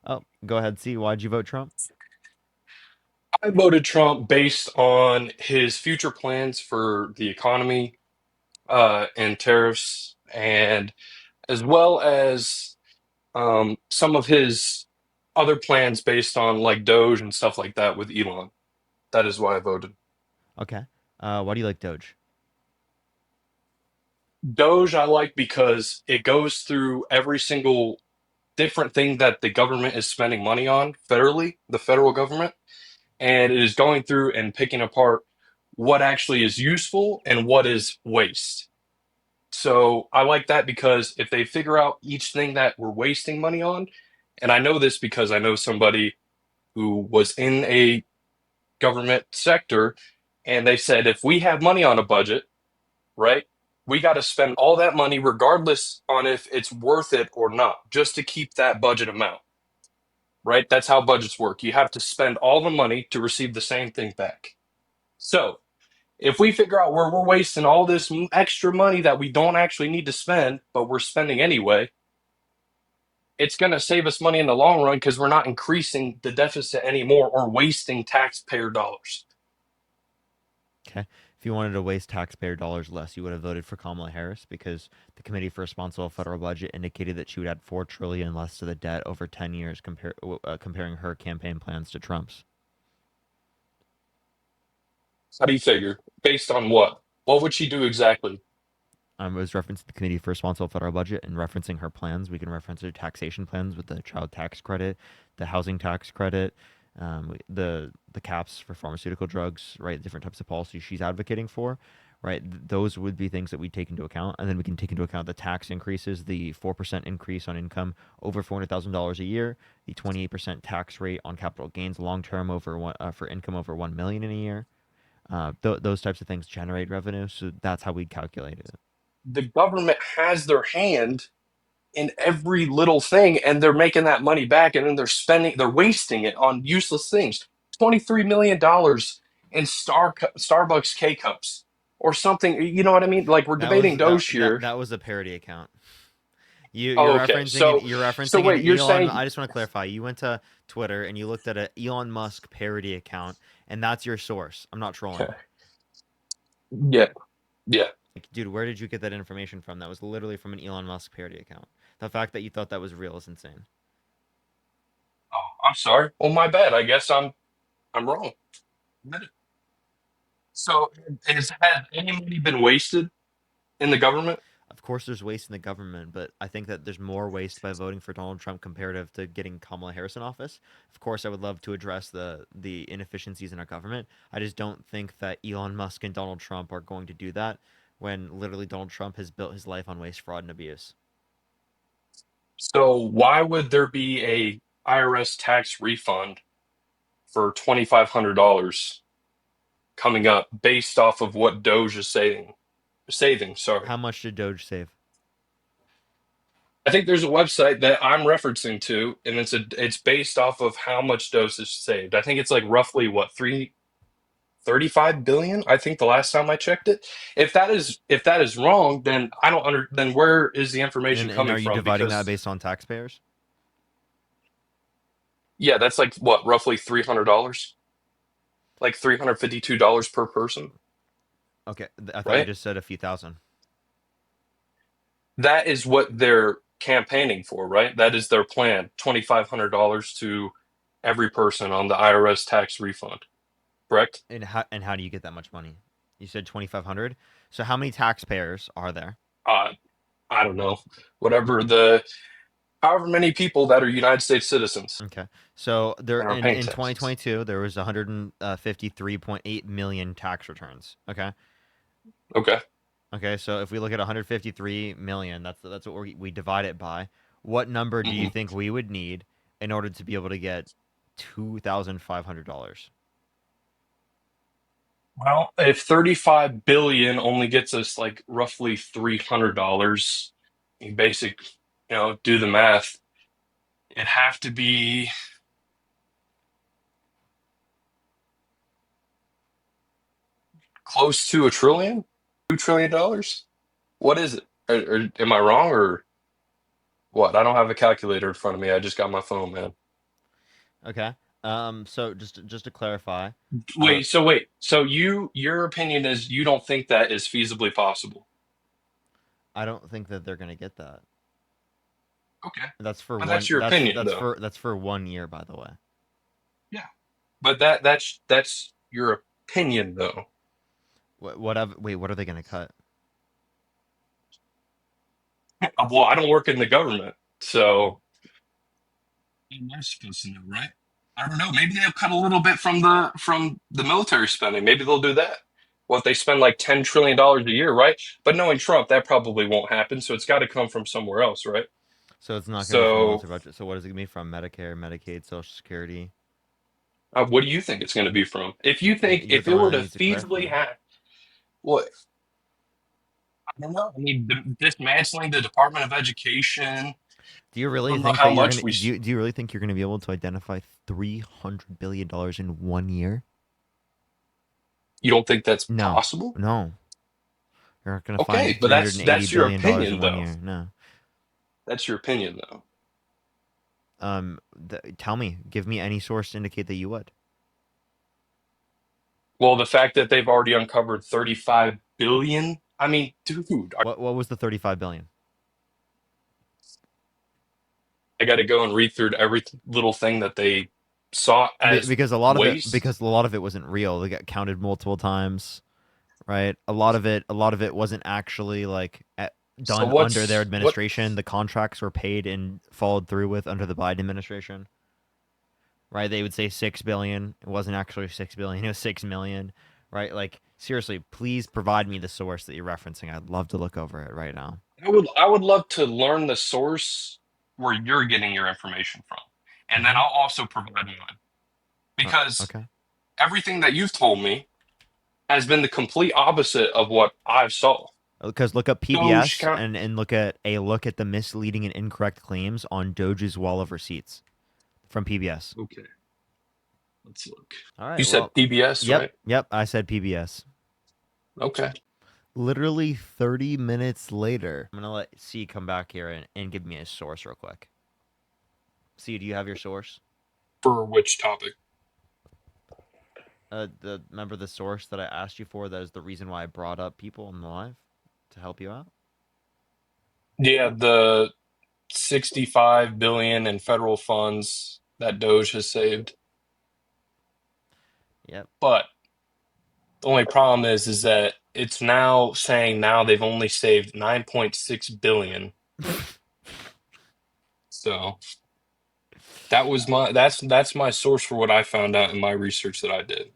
Oh, go ahead. See, why'd you vote Trump? I voted Trump based on his future plans for the economy, and tariffs, and as well as some of his other plans based on like Doge and stuff like that with Elon. That is why I voted. Okay. Why do you like Doge? Doge I like because it goes through every single different thing that the government is spending money on federally, the federal government, and it is going through and picking apart what actually is useful and what is waste. So I like that because if they figure out each thing that we're wasting money on, and I know this because I know somebody who was in a government sector, and they said if we have money on a budget, right, we got to spend all that money regardless on if it's worth it or not, just to keep that budget amount, right? That's how budgets work. You have to spend all the money to receive the same thing back. So if we figure out where we're wasting all this extra money that we don't actually need to spend, but we're spending anyway, it's going to save us money in the long run because we're not increasing the deficit anymore or wasting taxpayer dollars. Okay. If you wanted to waste taxpayer dollars less, you would have voted for Kamala Harris because the Committee for Responsible Federal Budget indicated that she would add 4 trillion less to the debt over 10 years, comparing her campaign plans to Trump's. How do you figure? Based on what? What would she do exactly? It was referencing the Committee for Responsible Federal Budget and referencing her plans. We can reference her taxation plans with the child tax credit, the housing tax credit, the caps for pharmaceutical drugs, right? Different types of policies she's advocating for, right? Those would be things that we take into account, and then we can take into account the tax increases, the 4% increase on income over $400,000 a year, the 28% tax rate on capital gains long term over for income over 1 million in a year. Those types of things generate revenue, so that's how we calculate it. The government has their hand in every little thing and they're making that money back and then they're wasting it on useless things. $23 million in Starbucks K cups or something. You know what I mean? Like we're That was debating that Doge that here. that was a parody account. You Oh, you're okay. referencing an So, you're so referencing an wait, you're Elon. saying, I just want to clarify. You went to Twitter and you looked at an Elon Musk parody account, and that's your source. I'm not trolling. yeah, yeah. Like, dude, where did you get that information from? That was literally from an Elon Musk parody account. The fact that you thought that was real is insane. Oh, I'm sorry. Well, my bad. I guess I'm wrong. So, has any money been wasted in the government? Of course, there's waste in the government, but I think that there's more waste by voting for Donald Trump comparative to getting Kamala Harris in office. Of course, I would love to address the inefficiencies in our government. I just don't think that Elon Musk and Donald Trump are going to do that when literally Donald Trump has built his life on waste, fraud, and abuse. So, why would there be a IRS tax refund for $2,500 coming up based off of what Doge is saving? Saving, sorry. How much did Doge save? I think there's a website that I'm referencing to, and it's based off of how much Doge is saved. I think it's like roughly what 35 billion. I think the last time I checked it. If that is wrong, then I don't under then where is the information And coming are you from? dividing that Because based on taxpayers? yeah, that's like what roughly $300, like $352 per person, Okay, I thought you right? just said a few thousand. That is what they're campaigning for, right? That is their plan. $2,500 to every person on the IRS tax refund, correct? And how do you get that much money? You said 2,500. So how many taxpayers are there? Uh, I don't know. Whatever the however many people that are United States citizens Okay. So there and are in paying in taxes. 2022 there was 153.8 million tax returns. Okay. Okay. Okay. So if we look at 153 million, that's what we divide it by. What number do you Mhm. think we would need in order to be able to get $2,500? Well, if 35 billion only gets us like roughly $300, you basic, do the math. It'd have to be close to a trillion, $2 trillion. What is it? Or am I wrong or what? I don't have a calculator in front of me. I just got my phone, man. Okay. So just to clarify, uh, Wait. So your opinion is you don't think that is feasibly possible. I don't think that they're gonna get that. Okay. That's for But one. that's your opinion though. That's for 1 year, by the way. Yeah. But that's your opinion though. Wait, what are they gonna cut? Well, I don't work in the government, so am I supposed to know, right? I don't know. Maybe they'll cut a little bit from the military spending. Maybe they'll do that. What they spend like $10 trillion a year, right? But knowing Trump, that probably won't happen. So it's got to come from somewhere else, right? So it's not gonna be from the So military budget. So what is it gonna be from? Medicare, Medicaid, Social Security? what do you think it's going to be from? If you think You're if the it one were that to needs to clarify. feasibly have what I don't know. I mean, dismantling the Department of Education. Do you I really don't know think how that you're much gonna we. do you really think you're gonna be able to identify $300 billion in 1 year? You don't think that's No, possible? no. You're not gonna Okay, find but three hundred and eighty that's your billion dollars in opinion, one though. year. No. That's your opinion, though. Tell me, give me any source to indicate that you would. Well, the fact that they've already uncovered 35 billion. I mean, dude, What was the 35 billion? I got to go and read through every little thing that they saw as Because waste. a lot of it wasn't real. They got counted multiple times, right? A lot of it wasn't actually like So done under their what? administration. The contracts were paid and followed through with under the Biden administration, right? They would say 6 billion. It wasn't actually 6 billion. It was 6 million, right? Like seriously, please provide me the source that you're referencing. I'd love to look over it right now. I would love to learn the source where you're getting your information from, and then Mm-hmm. I'll also provide mine because Okay. everything that you've told me has been the complete opposite of what I've saw. Because look up Doge PBS count. and look at the misleading and incorrect claims on Doge's wall of receipts from PBS. Okay, let's look. All You right. said Well, PBS, yep, right? yep. I said PBS. Okay. Literally 30 minutes later, I'm gonna let C come back here and give me a source real quick. C, do you have your source? For which topic? The remember the source that I asked you for? That is the reason why I brought up people in the live to help you out. Yeah, the 65 billion in federal funds that Doge has saved. Yep. But the only problem is that it's now saying now they've only saved 9.6 billion. So that's my source for what I found out in my research that I did.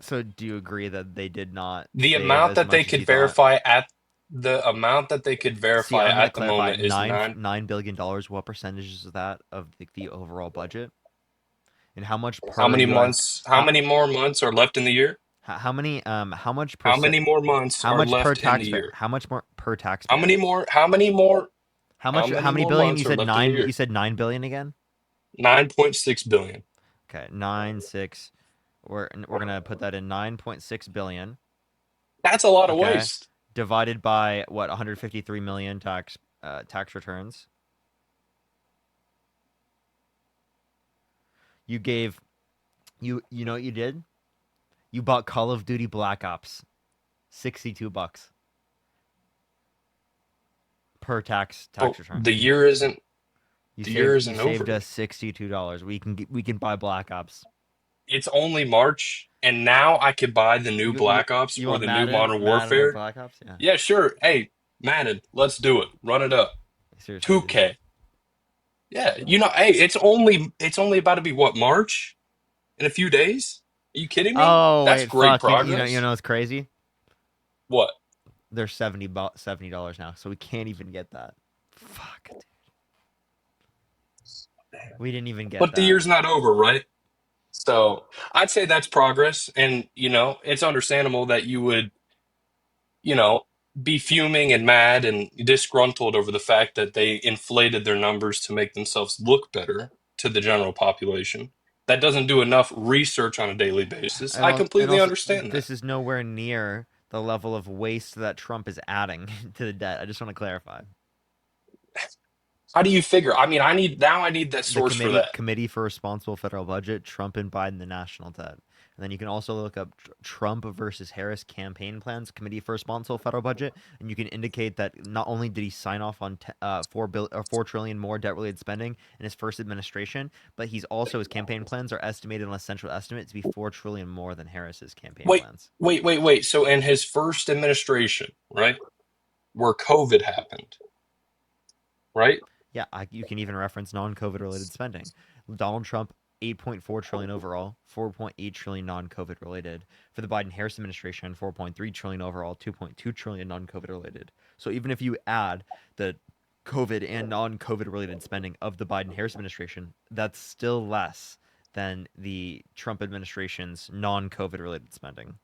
So do you agree that they did not The save amount as that they much as could you thought? verify at the amount that they could See, verify I'm gonna at the clarify moment is nine. $9 billion. What percentage is that of the overall budget? And how much How per many US? months? How How many more months are left in the year? how many how much How percent? many more months How are much per left in the taxpayer? year? How much more per How taxpayer? many more? How many more? How How much? How many many more billion? You months are said left in the nine. You year? said 9 billion again. 9.6 billion. Okay, 9 6. We're gonna put that in 9.6 billion. That's a lot of Okay, waste. divided by what 153 million tax returns. You gave you know what you did? You bought Call of Duty Black Ops, $62 per tax But return. the year isn't You saved over. us $62. We can buy Black Ops. It's only March, and now I could buy the new Black Ops You or want the new Madden Modern or Warfare. Black Ops? Yeah. Yeah, sure. Hey, Madden, let's do it. Run it up. Seriously, dude. 2K. Yeah, hey, it's only about to be what, March? In a few days? Are you kidding me? Oh That's wait, great fuck. You progress. know what's crazy? What? They're $70 now, so we can't even get that. Fuck, dude. We didn't even get But the that. year's not over, right? So I'd say that's progress. And, it's understandable that you would, you know, be fuming and mad and disgruntled over the fact that they inflated their numbers to make themselves look better to the general population. That doesn't do enough research on a daily basis. I And completely also, understand that. this is nowhere near the level of waste that Trump is adding to the debt. I just want to clarify. How do you figure? I mean, I need that The source for committee that. committee for responsible federal budget, Trump and Biden, the national debt. And then you can also look up Trump versus Harris campaign plans, committee for responsible federal budget, and you can indicate that not only did he sign off on 4 trillion more debt related spending in his first administration, but he's also his campaign plans are estimated on a central estimate to be 4 trillion more than Harris's campaign Wait, plans. wait. So in his first administration, right, where COVID happened, right? Yeah, you can even reference non-COVID related spending. Donald Trump 8.4 trillion overall, 4.8 trillion non-COVID related. For the Biden-Harris administration, 4.3 trillion overall, 2.2 trillion non-COVID related. So even if you add the COVID and non-COVID related spending of the Biden-Harris administration, that's still less than the Trump administration's non-COVID related spending.